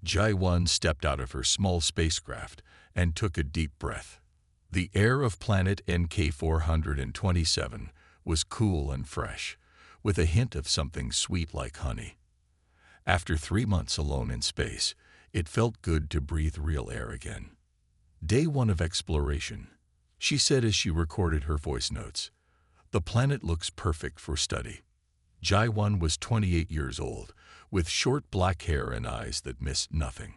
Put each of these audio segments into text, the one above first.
Jai-1 stepped out of her small spacecraft and took a deep breath. The air of planet NK-427 was cool and fresh, with a hint of something sweet like honey. After 3 months alone in space, it felt good to breathe real air again. Day 1 of exploration, she said as she recorded her voice notes. The planet looks perfect for study. Jai-1 was 28 years old, with short black hair and eyes that missed nothing.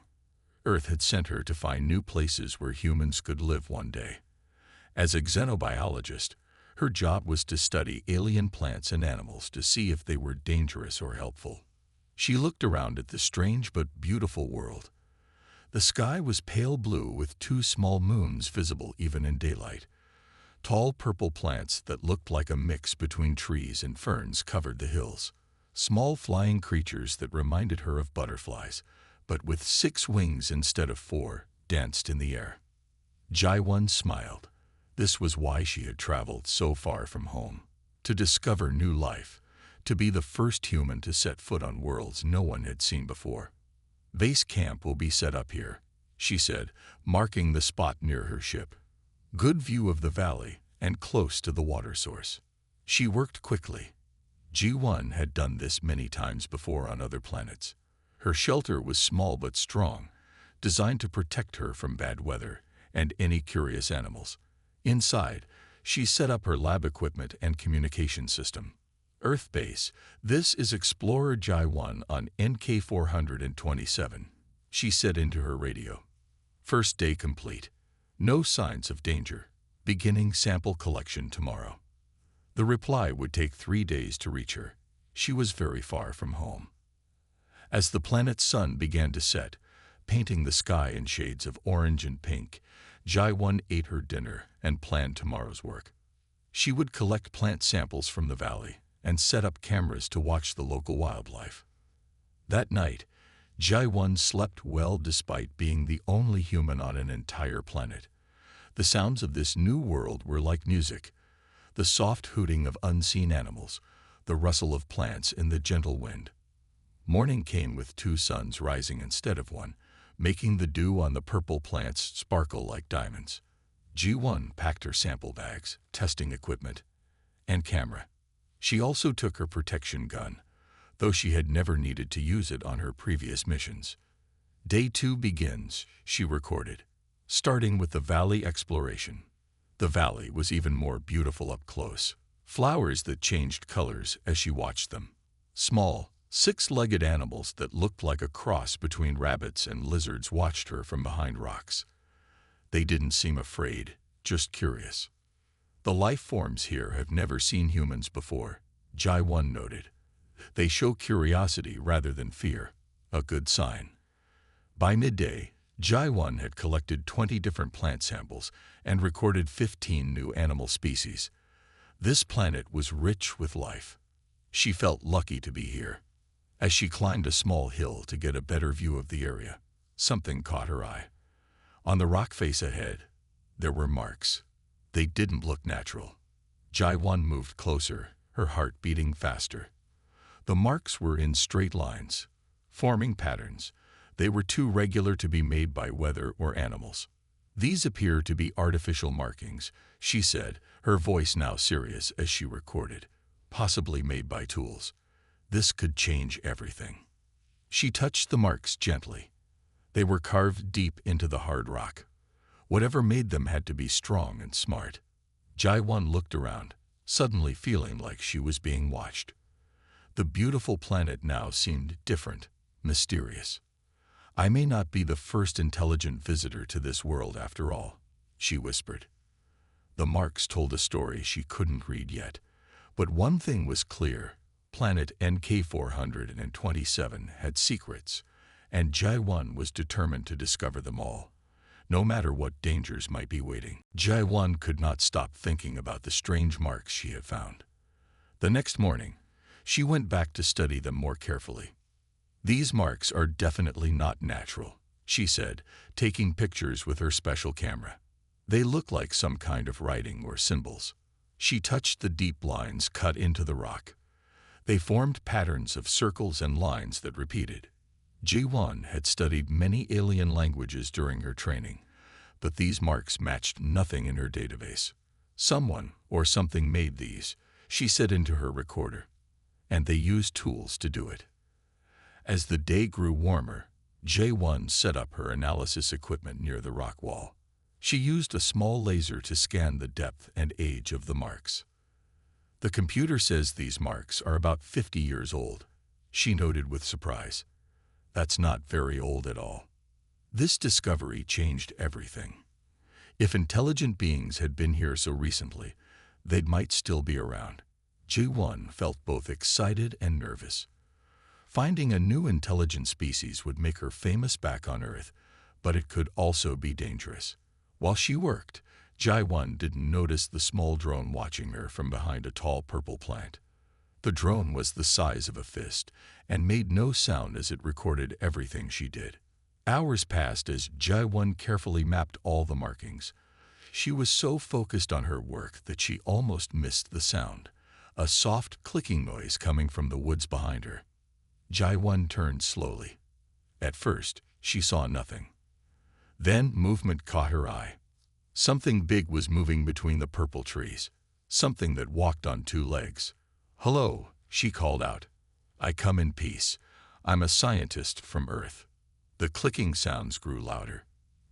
Earth had sent her to find new places where humans could live one day. As a xenobiologist, her job was to study alien plants and animals to see if they were dangerous or helpful. She looked around at the strange but beautiful world. The sky was pale blue with 2 small moons visible even in daylight. Tall purple plants that looked like a mix between trees and ferns covered the hills. Small flying creatures that reminded her of butterflies, but with 6 wings instead of 4, danced in the air. Jai-1 smiled. This was why she had traveled so far from home. To discover new life, to be the first human to set foot on worlds no one had seen before. Base camp will be set up here, she said, marking the spot near her ship. Good view of the valley and close to the water source. She worked quickly. Jai-1 had done this many times before on other planets. Her shelter was small but strong, designed to protect her from bad weather and any curious animals. Inside, she set up her lab equipment and communication system. Earth base, this is Explorer Jai-1 on NK-427, she said into her radio. First day complete. No signs of danger. Beginning sample collection tomorrow. The reply would take 3 days to reach her. She was very far from home. As the planet's sun began to set, painting the sky in shades of orange and pink, Jai-1 ate her dinner and planned tomorrow's work. She would collect plant samples from the valley and set up cameras to watch the local wildlife. That night, Jai-1 slept well despite being the only human on an entire planet. The sounds of this new world were like music, the soft hooting of unseen animals, the rustle of plants in the gentle wind. Morning came with 2 suns rising instead of 1, making the dew on the purple plants sparkle like diamonds. Jai-1 packed her sample bags, testing equipment, and camera. She also took her protection gun, though she had never needed to use it on her previous missions. Day 2 begins, she recorded, starting with the valley exploration. The valley was even more beautiful up close, flowers that changed colors as she watched them. Small, 6-legged animals that looked like a cross between rabbits and lizards watched her from behind rocks. They didn't seem afraid, just curious. The life forms here have never seen humans before, Jai-1 noted. They show curiosity rather than fear, a good sign. By midday, Jai-1 had collected 20 different plant samples and recorded 15 new animal species. This planet was rich with life. She felt lucky to be here. As she climbed a small hill to get a better view of the area, something caught her eye. On the rock face ahead, there were marks. They didn't look natural. Jai-1 moved closer, her heart beating faster. The marks were in straight lines, forming patterns. They were too regular to be made by weather or animals. These appear to be artificial markings, she said, her voice now serious as she recorded, possibly made by tools. This could change everything. She touched the marks gently. They were carved deep into the hard rock. Whatever made them had to be strong and smart. Jai-1 looked around, suddenly feeling like she was being watched. The beautiful planet now seemed different, mysterious. I may not be the first intelligent visitor to this world after all, she whispered. The marks told a story she couldn't read yet, but one thing was clear. Planet NK-427 had secrets, and Jai-1 was determined to discover them all, no matter what dangers might be waiting. Jai-1 could not stop thinking about the strange marks she had found. The next morning, she went back to study them more carefully. These marks are definitely not natural, she said, taking pictures with her special camera. They look like some kind of writing or symbols. She touched the deep lines cut into the rock. They formed patterns of circles and lines that repeated. Ji-won had studied many alien languages during her training, but these marks matched nothing in her database. Someone or something made these, she said into her recorder, and they used tools to do it. As the day grew warmer, Jae-won set up her analysis equipment near the rock wall. She used a small laser to scan the depth and age of the marks. The computer says these marks are about 50 years old, she noted with surprise. That's not very old at all. This discovery changed everything. If intelligent beings had been here so recently, they might still be around. Ji-won felt both excited and nervous. Finding a new intelligent species would make her famous back on Earth, but it could also be dangerous. While she worked, Ji-won didn't notice the small drone watching her from behind a tall purple plant. The drone was the size of a fist and made no sound as it recorded everything she did. Hours passed as Ji-won carefully mapped all the markings. She was so focused on her work that she almost missed the sound, a soft clicking noise coming from the woods behind her. Ji-won turned slowly. At first, she saw nothing. Then movement caught her eye. Something big was moving between the purple trees, something that walked on two legs. "Hello," she called out. "I come in peace. I'm a scientist from Earth." The clicking sounds grew louder.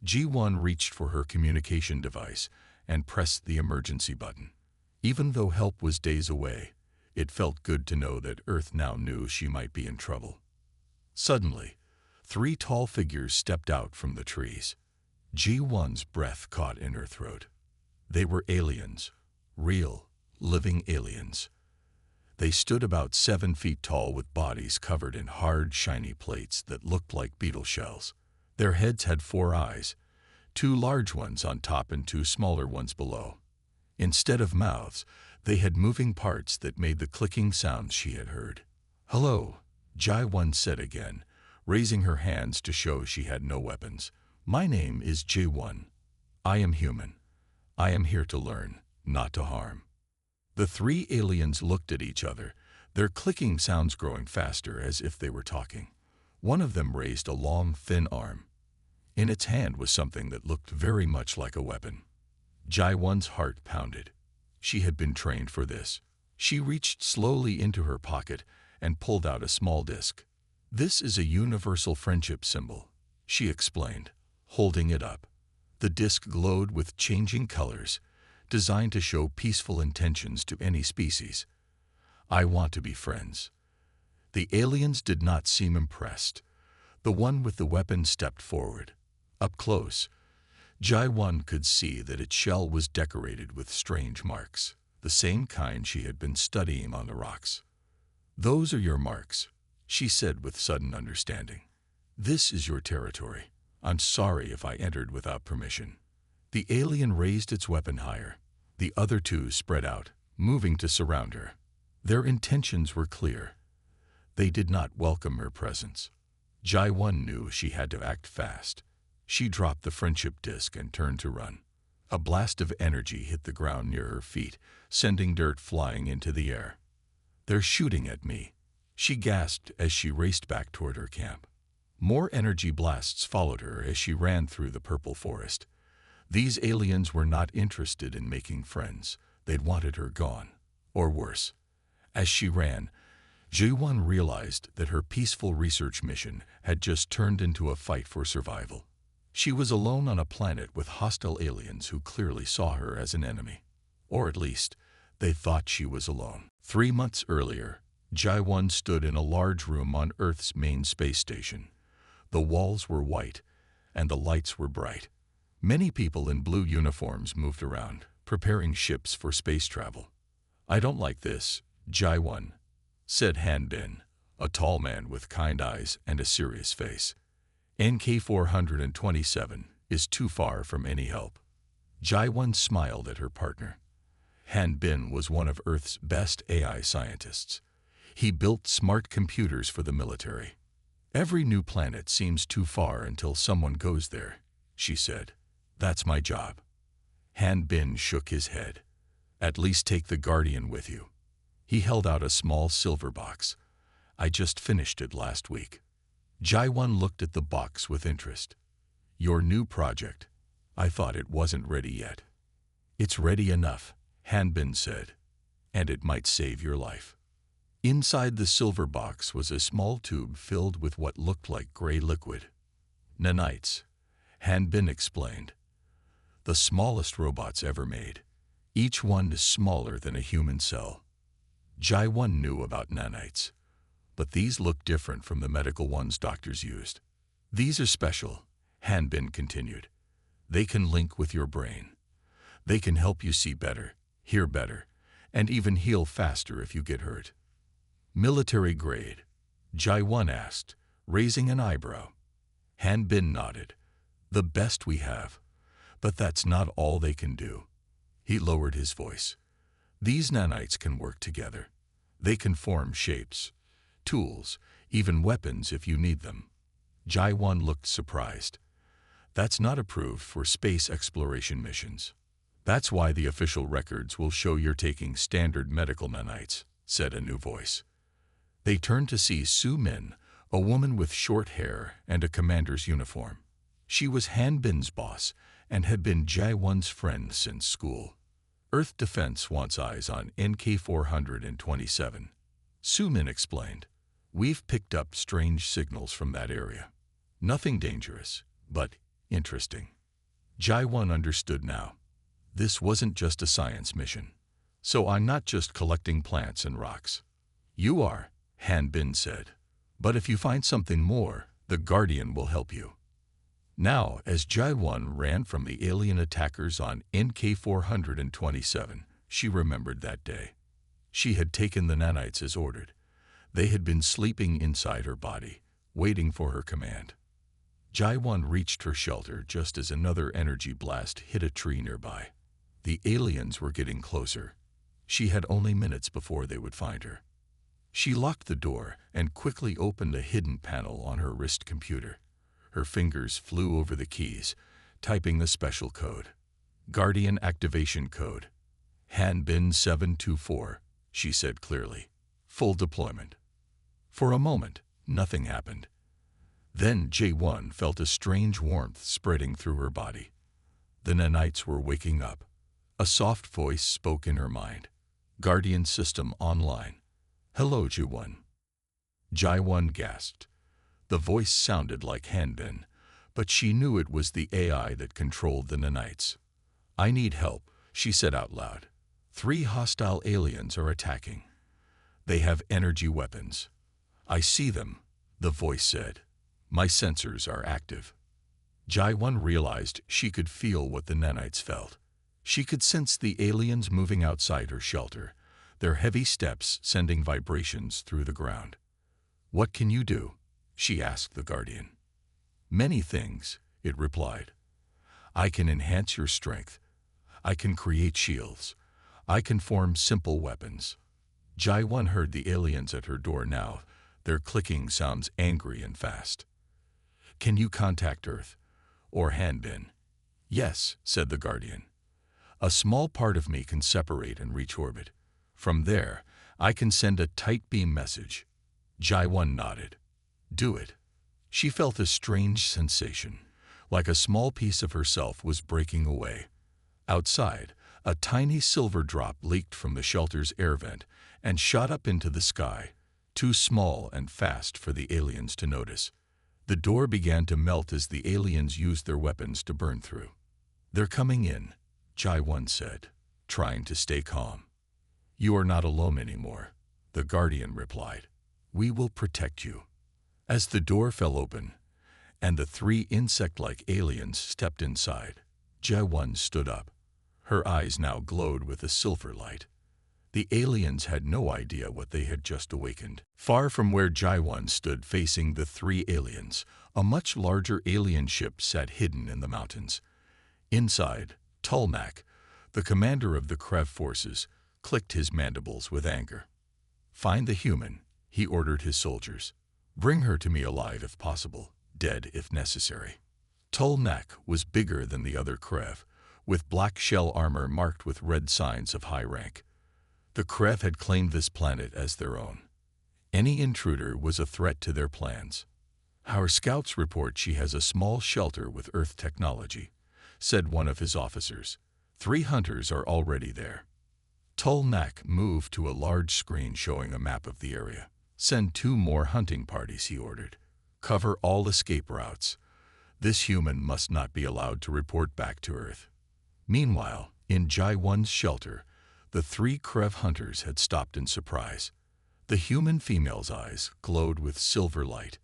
Ji-won reached for her communication device and pressed the emergency button. Even though help was days away, it felt good to know that Earth now knew she might be in trouble. Suddenly, 3 tall figures stepped out from the trees. Ji-won's breath caught in her throat. They were aliens, real, living aliens. They stood about 7 feet tall with bodies covered in hard, shiny plates that looked like beetle shells. Their heads had 4 eyes, 2 large ones on top and 2 smaller ones below. Instead of mouths, they had moving parts that made the clicking sounds she had heard. "Hello," Ji-won said again, raising her hands to show she had no weapons. "My name is Ji-won. I am human. I am here to learn, not to harm." The 3 aliens looked at each other, their clicking sounds growing faster as if they were talking. One of them raised a long, thin arm. In its hand was something that looked very much like a weapon. Ji-won's heart pounded. She had been trained for this. She reached slowly into her pocket and pulled out a small disc. "This is a universal friendship symbol," she explained, holding it up. The disc glowed with changing colors, designed to show peaceful intentions to any species. "I want to be friends." The aliens did not seem impressed. The one with the weapon stepped forward. Up close, Ji-won could see that its shell was decorated with strange marks, the same kind she had been studying on the rocks. "Those are your marks," she said with sudden understanding. "This is your territory. I'm sorry if I entered without permission." The alien raised its weapon higher. The other 2 spread out, moving to surround her. Their intentions were clear. They did not welcome her presence. Ji-won knew she had to act fast. She dropped the friendship disc and turned to run. A blast of energy hit the ground near her feet, sending dirt flying into the air. "They're shooting at me," she gasped as she raced back toward her camp. More energy blasts followed her as she ran through the purple forest. These aliens were not interested in making friends. They'd wanted her gone, or worse. As she ran, Ji-won realized that her peaceful research mission had just turned into a fight for survival. She was alone on a planet with hostile aliens who clearly saw her as an enemy. Or at least, they thought she was alone. 3 months earlier, Ji-won stood in a large room on Earth's main space station. The walls were white, and the lights were bright. Many people in blue uniforms moved around, preparing ships for space travel. "I don't like this, Ji-won," said Han Bin, a tall man with kind eyes and a serious face. "NK-427 is too far from any help." Ji-won smiled at her partner. Han Bin was one of Earth's best AI scientists. He built smart computers for the military. "Every new planet seems too far until someone goes there," she said. "That's my job." Han Bin shook his head. "At least take the Guardian with you." He held out a small silver box. "I just finished it last week." Jaiwan looked at the box with interest. Your new project. I thought it wasn't ready yet. It's ready enough, Hanbin said, and it might save your life. Inside the silver box was a small tube filled with what looked like gray liquid. Nanites, Hanbin explained. The smallest robots ever made. Each one is smaller than a human cell. Jaiwan knew about nanites, but these look different from the medical ones doctors used. These are special, Hanbin continued. They can link with your brain. They can help you see better, hear better, and even heal faster if you get hurt. Military grade, Jaiwan asked, raising an eyebrow. Hanbin nodded. The best we have. But that's not all they can do. He lowered his voice. These nanites can work together. They can form shapes, tools, even weapons if you need them. Jaiwan looked surprised. That's not approved for space exploration missions. That's why the official records will show you're taking standard medical nanites, said a new voice. They turned to see Su Min, a woman with short hair and a commander's uniform. She was Hanbin's boss and had been Jaiwan's friend since school. Earth Defense wants eyes on NK-427. Su Min explained. We've picked up strange signals from that area. Nothing dangerous, but interesting. Jaiwan understood now. This wasn't just a science mission. So I'm not just collecting plants and rocks. You are, Hanbin said. But if you find something more, the Guardian will help you. Now, as Jaiwan ran from the alien attackers on NK-427, she remembered that day. She had taken the nanites as ordered. They had been sleeping inside her body, waiting for her command. Jaiwan reached her shelter just as another energy blast hit a tree nearby. The aliens were getting closer. She had only minutes before they would find her. She locked the door and quickly opened a hidden panel on her wrist computer. Her fingers flew over the keys, typing the special code. Guardian Activation Code. Hanbin 724, she said clearly. Full deployment. For a moment, nothing happened. Then J1 felt a strange warmth spreading through her body. The nanites were waking up. A soft voice spoke in her mind. Guardian system online. Hello, J1. Jaiwan gasped. The voice sounded like Hanbin, but she knew it was the AI that controlled the nanites. I need help, she said out loud. 3 hostile aliens are attacking. They have energy weapons. I see them, the voice said. My sensors are active. Jaiwan realized she could feel what the nanites felt. She could sense the aliens moving outside her shelter, their heavy steps sending vibrations through the ground. What can you do? She asked the Guardian. Many things, it replied. I can enhance your strength. I can create shields. I can form simple weapons. Jaiwan heard the aliens at her door now. Their clicking sounds angry and fast. Can you contact Earth? Or Hanbin? Yes, said the Guardian. A small part of me can separate and reach orbit. From there, I can send a tight beam message. Jaiwan nodded. Do it. She felt a strange sensation, like a small piece of herself was breaking away. Outside, a tiny silver drop leaked from the shelter's air vent and shot up into the sky, too small and fast for the aliens to notice. The door began to melt as the aliens used their weapons to burn through. They're coming in, Jaiwan said, trying to stay calm. You are not alone anymore, the Guardian replied. We will protect you. As the door fell open, and the 3 insect-like aliens stepped inside, Jaiwan stood up. Her eyes now glowed with a silver light. The aliens had no idea what they had just awakened. Far from where Jaiwan stood facing the 3 aliens, a much larger alien ship sat hidden in the mountains. Inside, Tulmak, the commander of the Krev forces, clicked his mandibles with anger. Find the human, he ordered his soldiers. Bring her to me alive if possible, dead if necessary. Tulnak was bigger than the other Krev, with black shell armor marked with red signs of high rank. The Krev had claimed this planet as their own. Any intruder was a threat to their plans. "Our scouts report she has a small shelter with Earth technology," said one of his officers. "3 hunters are already there." Tolnak moved to a large screen showing a map of the area. "Send 2 more hunting parties," he ordered. "Cover all escape routes. This human must not be allowed to report back to Earth." Meanwhile, in Jai-1's shelter, the 3 Krev hunters had stopped in surprise. The human female's eyes glowed with silver light.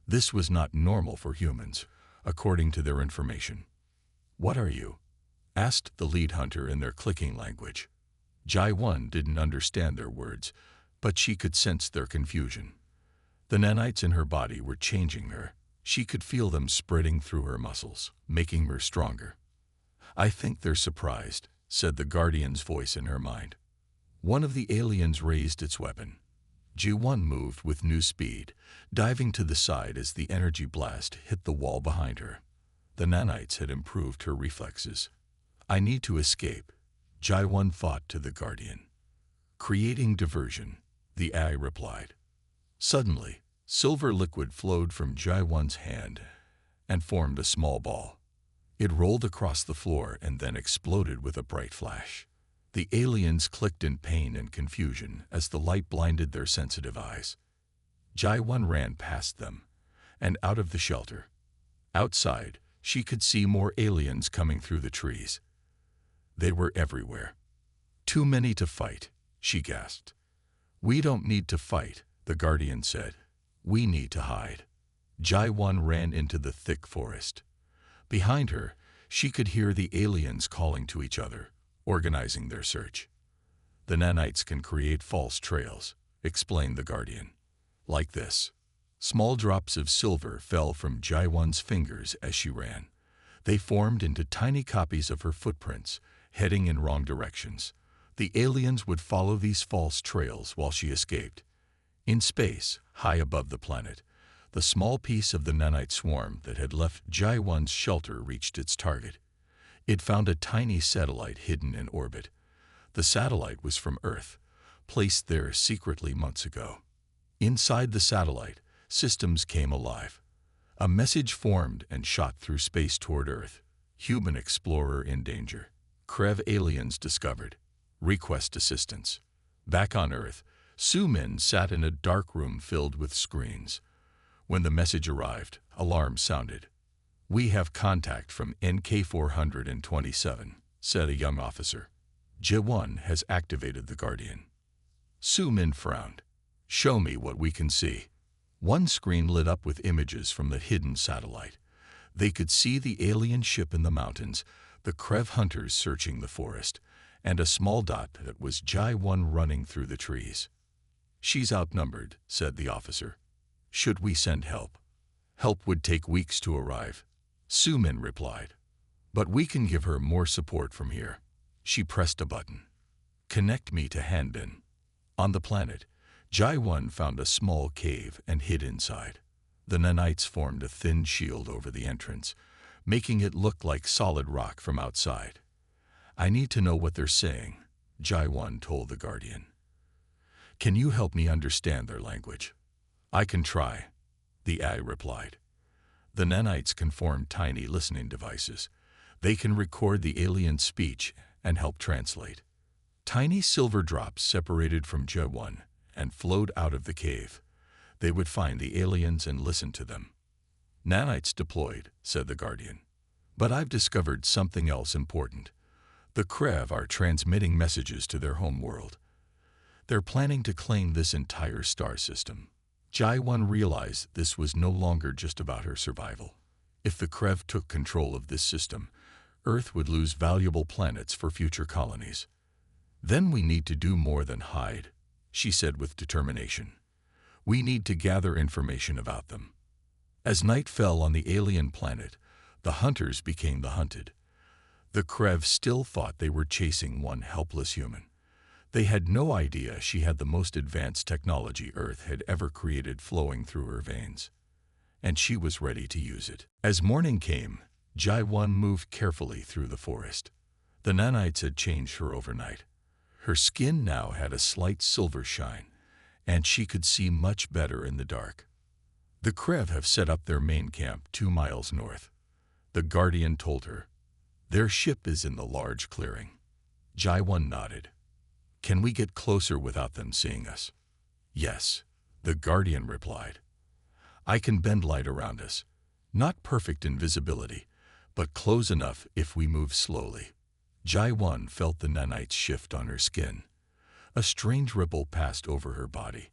This was not normal for humans, according to their information. "What are you?" asked the lead hunter in their clicking language. Jai-1 didn't understand their words, but she could sense their confusion. The nanites in her body were changing her. She could feel them spreading through her muscles, making her stronger. "I think they're surprised," said the Guardian's voice in her mind. One of the aliens raised its weapon. Ji-1 moved with new speed, diving to the side as the energy blast hit the wall behind her. The nanites had improved her reflexes. "I need to escape," Ji-1 fought to the Guardian. "Creating diversion," the AI replied. Suddenly, silver liquid flowed from Ji-1's hand and formed a small ball. It rolled across the floor and then exploded with a bright flash. The aliens clicked in pain and confusion as the light blinded their sensitive eyes. Ji-1 ran past them and out of the shelter. Outside, she could see more aliens coming through the trees. They were everywhere. "Too many to fight," she gasped. "We don't need to fight," the Guardian said. "We need to hide." Ji-1 ran into the thick forest. Behind her, she could hear the aliens calling to each other, organizing their search. "The nanites can create false trails," explained the Guardian. "Like this." Small drops of silver fell from Ji-1's fingers as she ran. They formed into tiny copies of her footprints, heading in wrong directions. The aliens would follow these false trails while she escaped. In space, high above the planet, the small piece of the nanite swarm that had left Ji-1's shelter reached its target. It found a tiny satellite hidden in orbit. The satellite was from Earth, placed there secretly months ago. Inside the satellite, systems came alive. A message formed and shot through space toward Earth. "Human explorer in danger. Krev aliens discovered. Request assistance." Back on Earth, Su-Min sat in a dark room filled with screens. When the message arrived, alarms sounded. "We have contact from NK-427, said a young officer. Ji-1 has activated the Guardian. Su-Min frowned. "Show me what we can see." One screen lit up with images from the hidden satellite. They could see the alien ship in the mountains, the Krev hunters searching the forest, and a small dot that was Ji-1 running through the trees. "She's outnumbered," said the officer. "Should we send help?" "Help would take weeks to arrive," Su-Min replied. "But we can give her more support from here." She pressed a button. "Connect me to Hanbin." On the planet, Ji-1 found a small cave and hid inside. The nanites formed a thin shield over the entrance, making it look like solid rock from outside. "I need to know what they're saying," Ji-1 told the Guardian. "Can you help me understand their language?" "I can try," the AI replied. The nanites can form tiny listening devices. They can record the alien speech and help translate. Tiny silver drops separated from Ji-1 and flowed out of the cave. They would find the aliens and listen to them. "Nanites deployed," said the Guardian. "But I've discovered something else important. The Krev are transmitting messages to their home world. They're planning to claim this entire star system." Ji-1 realized this was no longer just about her survival. If the Krev took control of this system, Earth would lose valuable planets for future colonies. "Then we need to do more than hide," she said with determination. "We need to gather information about them." As night fell on the alien planet, the hunters became the hunted. The Krev still thought they were chasing one helpless human. They had no idea she had the most advanced technology Earth had ever created flowing through her veins. And she was ready to use it. As morning came, Ji-1 moved carefully through the forest. The nanites had changed her overnight. Her skin now had a slight silver shine, and she could see much better in the dark. The Krev have set up their main camp 2 miles north. The Guardian told her. Their ship is in the large clearing. Jai-1 nodded. Can we get closer without them seeing us? Yes, the Guardian replied. I can bend light around us. Not perfect invisibility, but close enough if we move slowly. Jai-1 felt the nanites shift on her skin. A strange ripple passed over her body,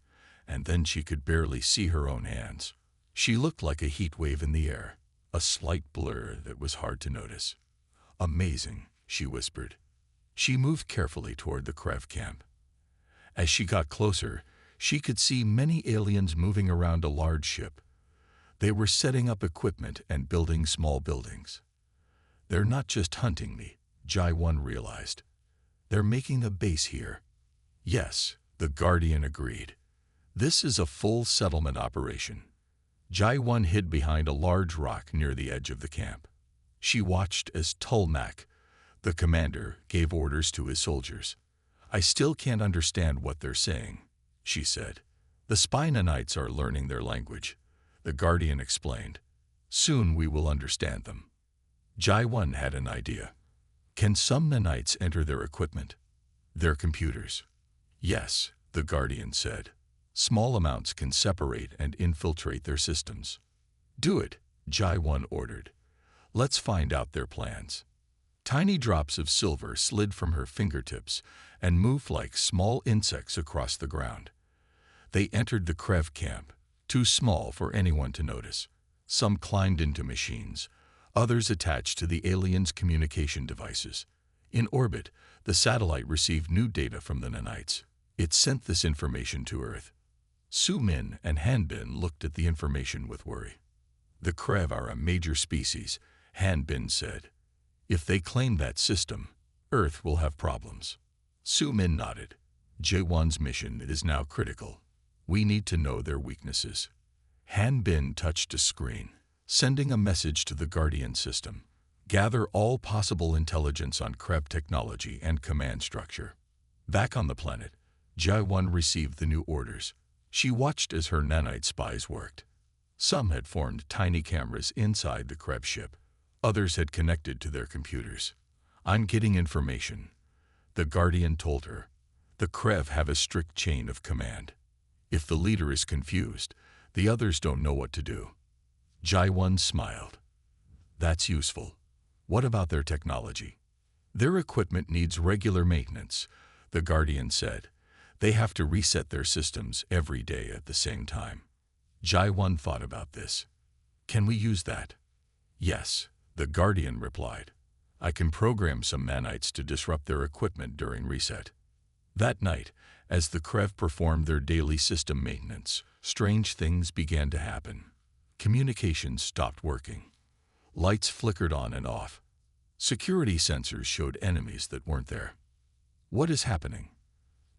and then she could barely see her own hands. She looked like a heat wave in the air, a slight blur that was hard to notice. Amazing, she whispered. She moved carefully toward the Krev camp. As she got closer, she could see many aliens moving around a large ship. They were setting up equipment and building small buildings. They're not just hunting me, Jai-1 realized. They're making a base here. Yes, the Guardian agreed. This is a full settlement operation. Jai-1 hid behind a large rock near the edge of the camp. She watched as Tolmak, the commander, gave orders to his soldiers. I still can't understand what they're saying, she said. The spy nanites are learning their language, the Guardian explained. Soon we will understand them. Jai-1 had an idea. Can some nanites enter their equipment? Their computers? Yes, the Guardian said. Small amounts can separate and infiltrate their systems. Do it, Jai-1 ordered. Let's find out their plans. Tiny drops of silver slid from her fingertips and moved like small insects across the ground. They entered the Krev camp, too small for anyone to notice. Some climbed into machines, others attached to the aliens' communication devices. In orbit, the satellite received new data from the nanites. It sent this information to Earth. Su-Min and Han-Bin looked at the information with worry. The Krev are a major species, Han-Bin said. If they claim that system, Earth will have problems. Su-Min nodded. Jai-1's mission is now critical. We need to know their weaknesses. Han-Bin touched a screen, sending a message to the Guardian system. Gather all possible intelligence on Krev technology and command structure. Back on the planet, Jai-1 received the new orders. She watched as her nanite spies worked. Some had formed tiny cameras inside the Krev ship. Others had connected to their computers. I'm getting information, the Guardian told her. The Krev have a strict chain of command. If the leader is confused, the others don't know what to do. Jai-1 smiled. That's useful. What about their technology? Their equipment needs regular maintenance, the Guardian said. They have to reset their systems every day at the same time. Jai-1 thought about this. Can we use that? Yes, the Guardian replied. I can program some nanites to disrupt their equipment during reset. That night, as the Krev performed their daily system maintenance, strange things began to happen. Communications stopped working. Lights flickered on and off. Security sensors showed enemies that weren't there. What is happening?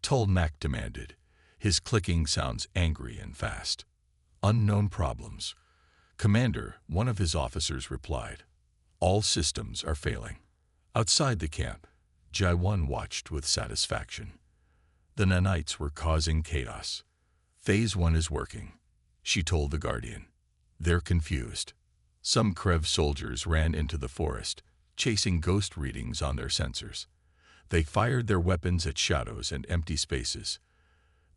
Tolmak demanded, his clicking sounds angry and fast. Unknown problems. Commander, one of his officers replied. All systems are failing. Outside the camp, Jai-1 watched with satisfaction. The nanites were causing chaos. Phase 1 is working, she told the Guardian. They're confused. Some Krev soldiers ran into the forest, chasing ghost readings on their sensors. They fired their weapons at shadows and empty spaces.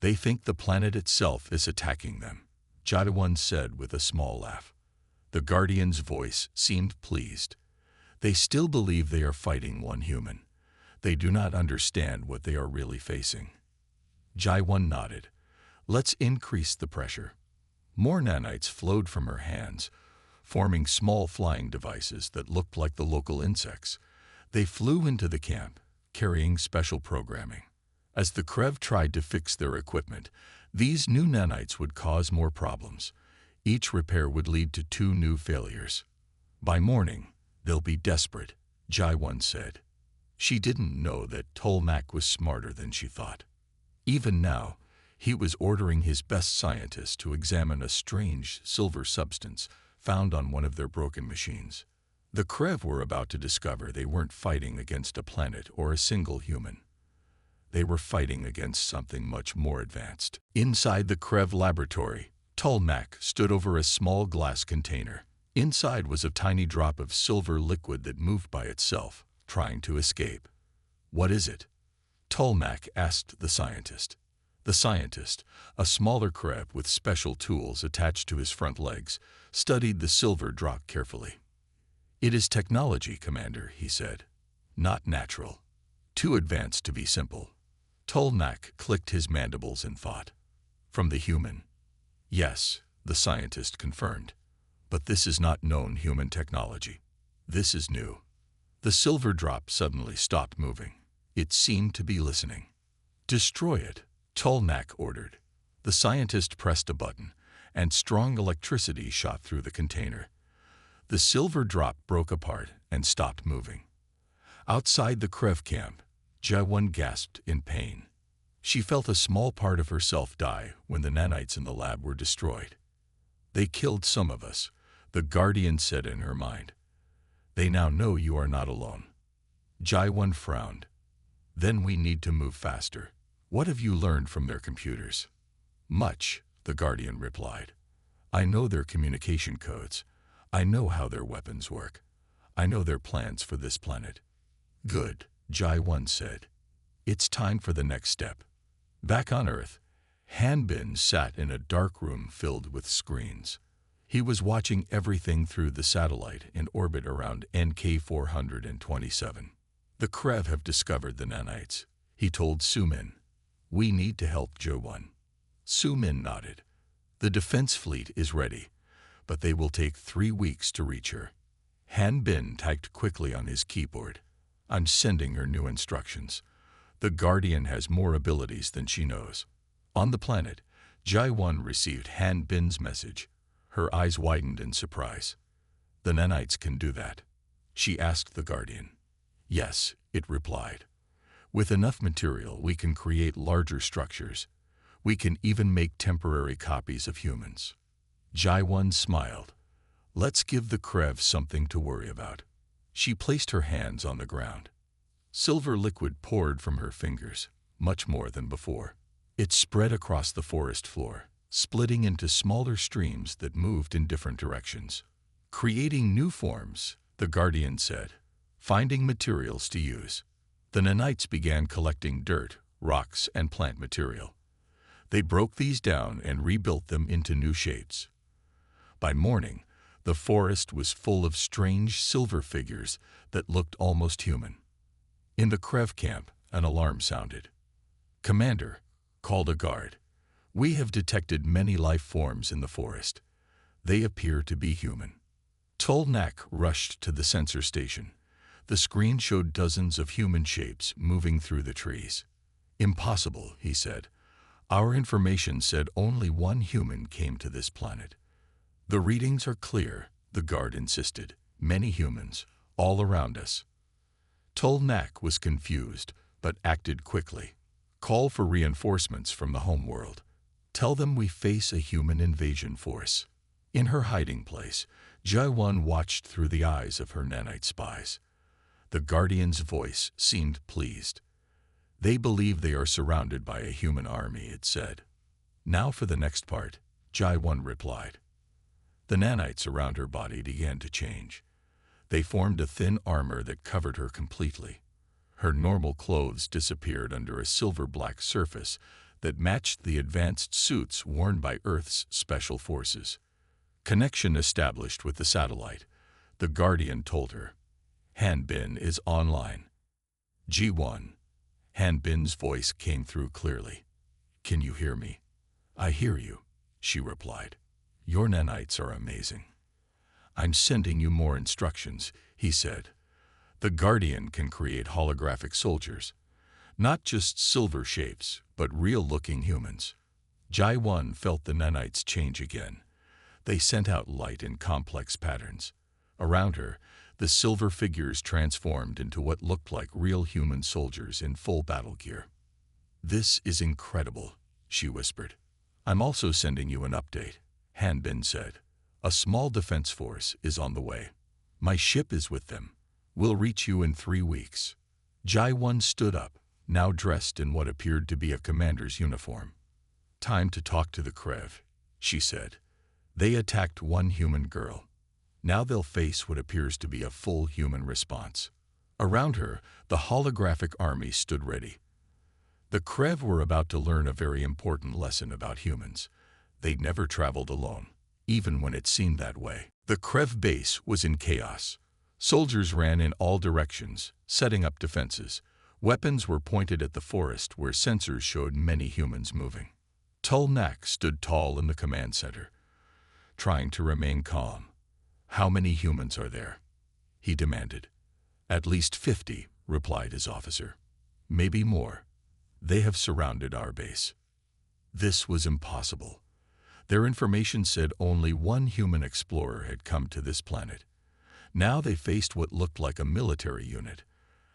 They think the planet itself is attacking them, Jai-1 said with a small laugh. The Guardian's voice seemed pleased. They still believe they are fighting one human. They do not understand what they are really facing. Jai-1 nodded. Let's increase the pressure. More nanites flowed from her hands, forming small flying devices that looked like the local insects. They flew into the camp, carrying special programming. As the Krev tried to fix their equipment, these new nanites would cause more problems. Each repair would lead to 2 new failures. By morning, they'll be desperate, Jai-1 said. She didn't know that Tolmak was smarter than she thought. Even now, he was ordering his best scientists to examine a strange silver substance found on one of their broken machines. The Krev were about to discover they weren't fighting against a planet or a single human. They were fighting against something much more advanced. Inside the Krev laboratory, Tolnak stood over a small glass container. Inside was a tiny drop of silver liquid that moved by itself, trying to escape. "What is it?" Tolnak asked the scientist. The scientist, a smaller crab with special tools attached to his front legs, studied the silver drop carefully. "It is technology, Commander," he said. "Not natural. Too advanced to be simple." Tolnak clicked his mandibles in thought. "From the human?" "Yes," the scientist confirmed. "But this is not known human technology. This is new." The silver drop suddenly stopped moving. It seemed to be listening. "Destroy it," Tolnak ordered. The scientist pressed a button, and strong electricity shot through the container. The silver drop broke apart and stopped moving. Outside the Krev camp, Jaewon gasped in pain. She felt a small part of herself die when the nanites in the lab were destroyed. "They killed some of us," the Guardian said in her mind. "They now know you are not alone." Jaewon frowned. "Then we need to move faster. What have you learned from their computers?" "Much," the Guardian replied. "I know their communication codes. I know how their weapons work. I know their plans for this planet." "Good," Jaewon said. "It's time for the next step." Back on Earth, Hanbin sat in a dark room filled with screens. He was watching everything through the satellite in orbit around NK 427. "The Krev have discovered the nanites," he told Sumin. "We need to help Jaewon." Sumin nodded. "The defense fleet is ready, but they will take 3 weeks to reach her." Hanbin typed quickly on his keyboard. "I'm sending her new instructions. The Guardian has more abilities than she knows." On the planet, Jaewon received Hanbin's message. Her eyes widened in surprise. "The nanites can do that?" she asked the Guardian. "Yes," it replied. "With enough material, we can create larger structures. We can even make temporary copies of humans." Jaewon smiled. "Let's give the Krev something to worry about." She placed her hands on the ground. Silver liquid poured from her fingers, much more than before. It spread across the forest floor, splitting into smaller streams that moved in different directions. "Creating new forms," the Guardian said, "finding materials to use." The nanites began collecting dirt, rocks, and plant material. They broke these down and rebuilt them into new shapes. By morning, the forest was full of strange silver figures that looked almost human. In the Krev camp, an alarm sounded. "Commander," called a guard, "we have detected many life forms in the forest. They appear to be human." Tolnak rushed to the sensor station. The screen showed dozens of human shapes moving through the trees. "Impossible," he said. "Our information said only one human came to this planet." "The readings are clear," the guard insisted. "Many humans, all around us." Tolnak was confused, but acted quickly. "Call for reinforcements from the homeworld. Tell them we face a human invasion force." In her hiding place, Jaewon watched through the eyes of her nanite spies. The Guardian's voice seemed pleased. "They believe they are surrounded by a human army," it said. "Now for the next part," Jaewon replied. The nanites around her body began to change. They formed a thin armor that covered her completely. Her normal clothes disappeared under a silver-black surface that matched the advanced suits worn by Earth's special forces. Connection established with the satellite, the Guardian told her. "Hanbin is online." "G1. Hanbin's voice came through clearly. "Can you hear me?" "I hear you," she replied. "Your nanites are amazing." "I'm sending you more instructions," he said. "The Guardian can create holographic soldiers. Not just silver shapes, but real-looking humans." Jaewon felt the nanites change again. They sent out light in complex patterns. Around her, the silver figures transformed into what looked like real human soldiers in full battle gear. "This is incredible," she whispered. "I'm also sending you an update," Hanbin said. "A small defense force is on the way. My ship is with them. We'll reach you in 3 weeks." Jaewon stood up, now dressed in what appeared to be a commander's uniform. "Time to talk to the Krev," she said. They attacked one human girl. Now they'll face what appears to be a full human response. Around her, the holographic army stood ready. The Krev were about to learn a very important lesson about humans. They'd never traveled alone, even when it seemed that way. The Krev base was in chaos. Soldiers ran in all directions, setting up defenses. Weapons were pointed at the forest where sensors showed many humans moving. Tulnak stood tall in the command center, trying to remain calm. "How many humans are there?" he demanded. "At least 50, replied his officer. "Maybe more. They have surrounded our base." This was impossible. Their information said only one human explorer had come to this planet. Now they faced what looked like a military unit.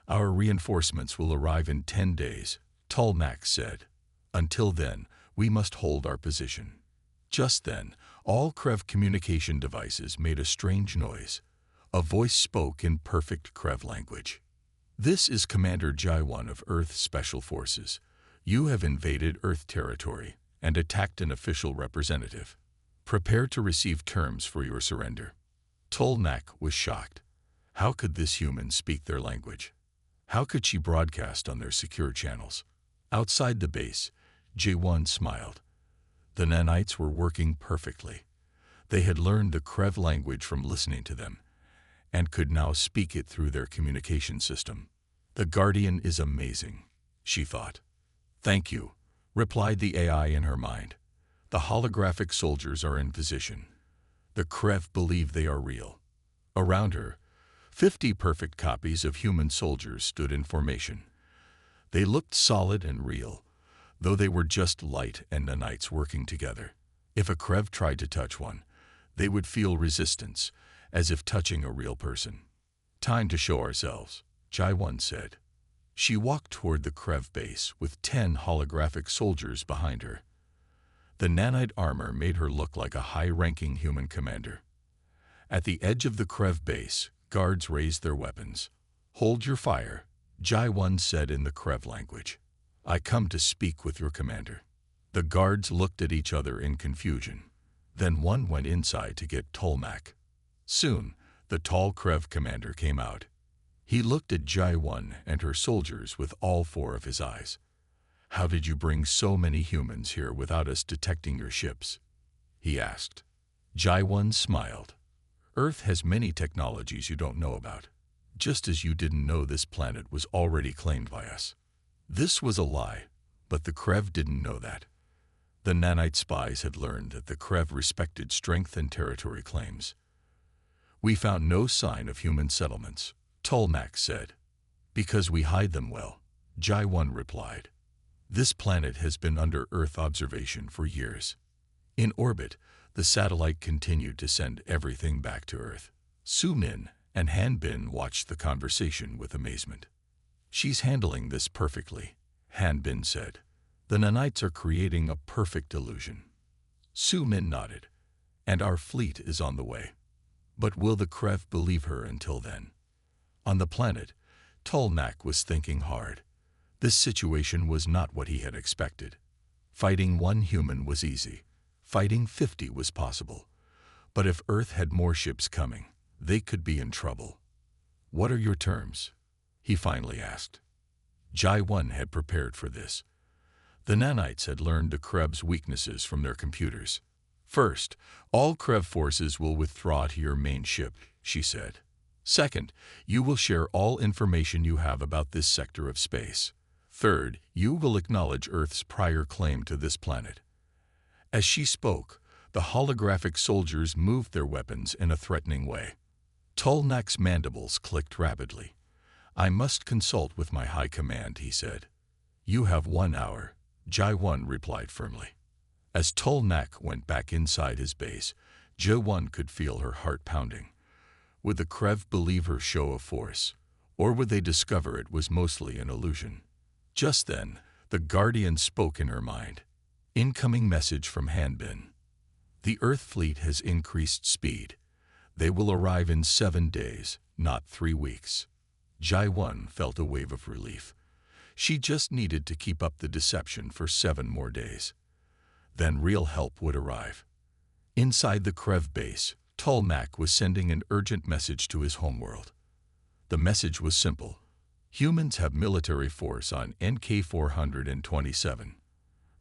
"Our reinforcements will arrive in 10 days, Tulnak said. "Until then, we must hold our position." Just then, all Krev communication devices made a strange noise. A voice spoke in perfect Krev language. "This is Commander Jai-1 of Earth Special Forces. You have invaded Earth territory and attacked an official representative. Prepare to receive terms for your surrender." Tulnak was shocked. How could this human speak their language? How could she broadcast on their secure channels? Outside the base, J1 smiled. The nanites were working perfectly. They had learned the Krev language from listening to them, and could now speak it through their communication system. "The Guardian is amazing," she thought. "Thank you," replied the AI in her mind. "The holographic soldiers are in position. The Krev believe they are real." Around her, 50 perfect copies of human soldiers stood in formation. They looked solid and real, though they were just light and nanites working together. If a Krev tried to touch one, they would feel resistance, as if touching a real person. "Time to show ourselves," Jai-1 said. She walked toward the Krev base with 10 holographic soldiers behind her. The nanite armor made her look like a high-ranking human commander. At the edge of the Krev base, guards raised their weapons. "Hold your fire," Jai-1 said in the Krev language. "I come to speak with your commander." The guards looked at each other in confusion. Then one went inside to get Tulnak. Soon, the tall Krev commander came out. He looked at Jai-1 and her soldiers with all 4 of his eyes. "How did you bring so many humans here without us detecting your ships?" he asked. Jai-1 smiled. "Earth has many technologies you don't know about, just as you didn't know this planet was already claimed by us." This was a lie, but the Krev didn't know that. The nanite spies had learned that the Krev respected strength and territory claims. "We found no sign of human settlements," Tulnak said. "Because we hide them well," Jai-1 replied. "This planet has been under Earth observation for years." In orbit, the satellite continued to send everything back to Earth. Su-Min and Han-Bin watched the conversation with amazement. "She's handling this perfectly," Han-Bin said. "The nanites are creating a perfect illusion." Su-Min nodded. "And our fleet is on the way. But will the Krev believe her until then?" On the planet, Tulnak was thinking hard. This situation was not what he had expected. Fighting one human was easy. Fighting 50 was possible. But if Earth had more ships coming, they could be in trouble. "What are your terms?" he finally asked. Jai-1 had prepared for this. The nanites had learned the Krev's weaknesses from their computers. "First, all Krev forces will withdraw to your main ship," she said. "Second, you will share all information you have about this sector of space. Third, you will acknowledge Earth's prior claim to this planet." As she spoke, the holographic soldiers moved their weapons in a threatening way. Tulnak's mandibles clicked rapidly. "I must consult with my high command," he said. "You have 1 hour," Jai-1 replied firmly. As Tulnak went back inside his base, Jai-1 could feel her heart pounding. Would the Krev believe her show of force, or would they discover it was mostly an illusion? Just then, the Guardian spoke in her mind. Incoming message from Han-Bin. "The Earth fleet has increased speed. They will arrive in 7 days, not 3 weeks." Jai-1 felt a wave of relief. She just needed to keep up the deception for 7 more days. Then real help would arrive. Inside the Krev base, Tolnak was sending an urgent message to his homeworld. The message was simple. Humans have military force on NK-427.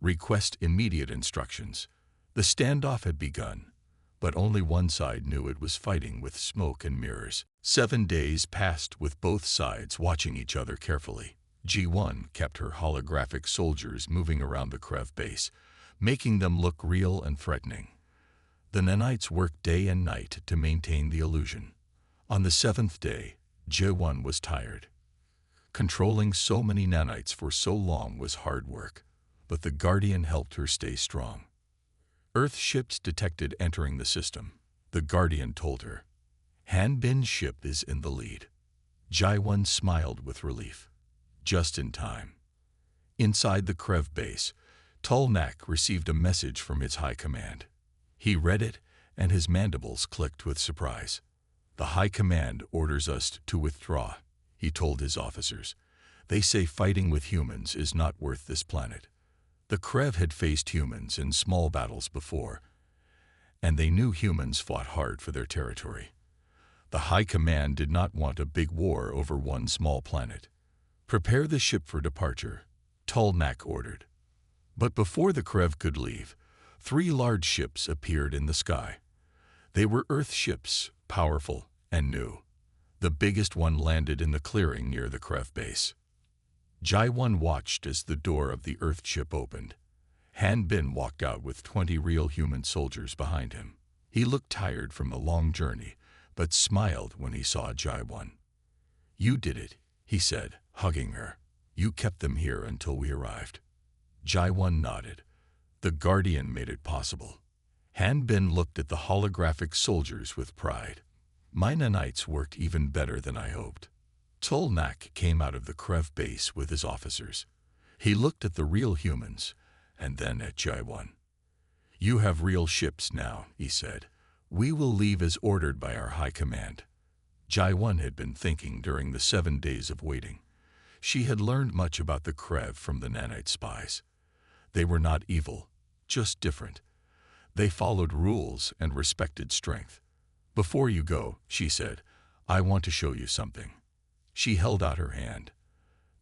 Request immediate instructions. The standoff had begun, but only one side knew it was fighting with smoke and mirrors. 7 days passed with both sides watching each other carefully. G1 kept her holographic soldiers moving around the Krev base, making them look real and threatening. The nanites worked day and night to maintain the illusion. On the 7th day, G1 was tired. Controlling so many nanites for so long was hard work, but the Guardian helped her stay strong. Earth ships detected entering the system. The Guardian told her, Hanbin's ship is in the lead. Ji1 smiled with relief. Just in time. Inside the Krev base, Tolnak received a message from its high command. He read it, and his mandibles clicked with surprise. The high command orders us to withdraw, he told his officers. They say fighting with humans is not worth this planet. The Krev had faced humans in small battles before, and they knew humans fought hard for their territory. The high command did not want a big war over one small planet. Prepare the ship for departure, Tolnak ordered. But before the Krev could leave, 3 large ships appeared in the sky. They were Earth ships, powerful and new. The biggest one landed in the clearing near the Krev base. Ji1 watched as the door of the Earth ship opened. Hanbin walked out with 20 real human soldiers behind him. He looked tired from a long journey, but smiled when he saw Ji1. You did it, he said, hugging her. You kept them here until we arrived. Ji1 nodded. The Guardian made it possible. Hanbin looked at the holographic soldiers with pride. My nanites worked even better than I hoped. Tolnak came out of the Krev base with his officers. He looked at the real humans, and then at Ji1. You have real ships now, he said. We will leave as ordered by our high command. Ji1 had been thinking during the 7 days of waiting. She had learned much about the Krev from the nanite spies. They were not evil, just different. They followed rules and respected strength. Before you go, she said, I want to show you something. She held out her hand.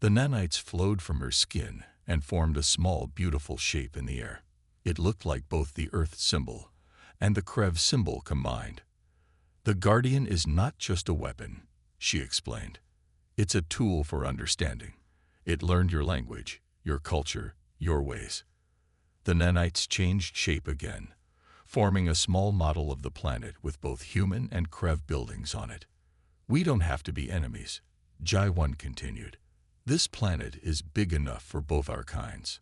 The nanites flowed from her skin and formed a small, beautiful shape in the air. It looked like both the Earth symbol and the Krev symbol combined. The Guardian is not just a weapon, she explained. It's a tool for understanding. It learned your language, your culture, your ways. The nanites changed shape again, forming a small model of the planet with both human and Krev buildings on it. We don't have to be enemies, Ji1 continued. This planet is big enough for both our kinds.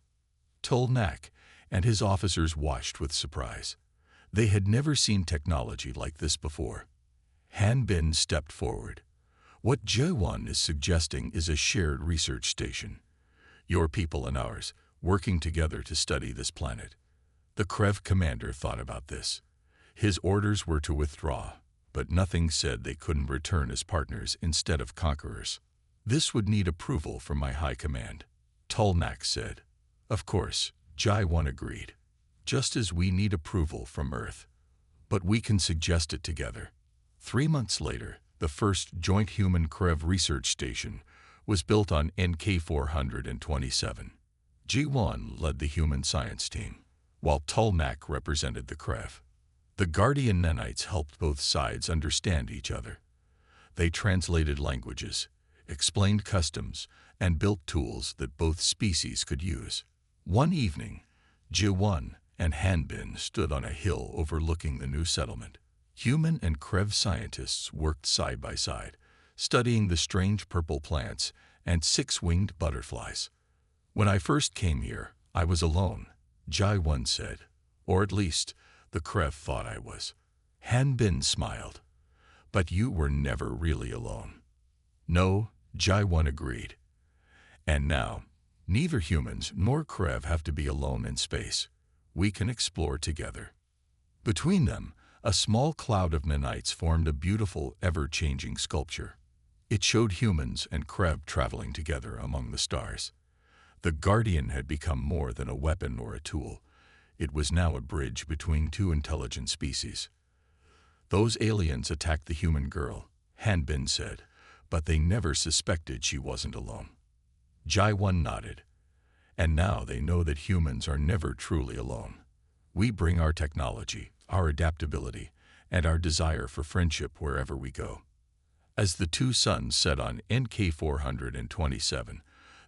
Tolnak and his officers watched with surprise. They had never seen technology like this before. Hanbin stepped forward. What Ji1 is suggesting is a shared research station. Your people and ours, working together to study this planet. The Krev commander thought about this. His orders were to withdraw, but nothing said they couldn't return as partners instead of conquerors. This would need approval from my high command, Tolnak said. Of course, Ji1 agreed. Just as we need approval from Earth. But we can suggest it together. 3 months later, the first joint human Krev research station was built on NK-427. Ji1 led the human science team, while Tolnak represented the Krev. The Guardian nanites helped both sides understand each other. They translated languages, explained customs, and built tools that both species could use. One evening, Ji1 and Hanbin stood on a hill overlooking the new settlement. Human and Krev scientists worked side by side, studying the strange purple plants and 6-winged butterflies. When I first came here, I was alone, Ji1 said, or at least the Krev thought I was. Hanbin smiled. But you were never really alone. No, Ji1 agreed. And now, neither humans nor Krev have to be alone in space. We can explore together. Between them, a small cloud of nanites formed a beautiful, ever-changing sculpture. It showed humans and Krev traveling together among the stars. The Guardian had become more than a weapon or a tool. It was now a bridge between two intelligent species. Those aliens attacked the human girl, Hanbin said, but they never suspected she wasn't alone. Jai-1 nodded. And now they know that humans are never truly alone. We bring our technology, our adaptability, and our desire for friendship wherever we go. As the two suns set on NK-427,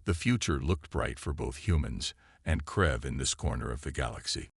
the future looked bright for both humans and Krev in this corner of the galaxy.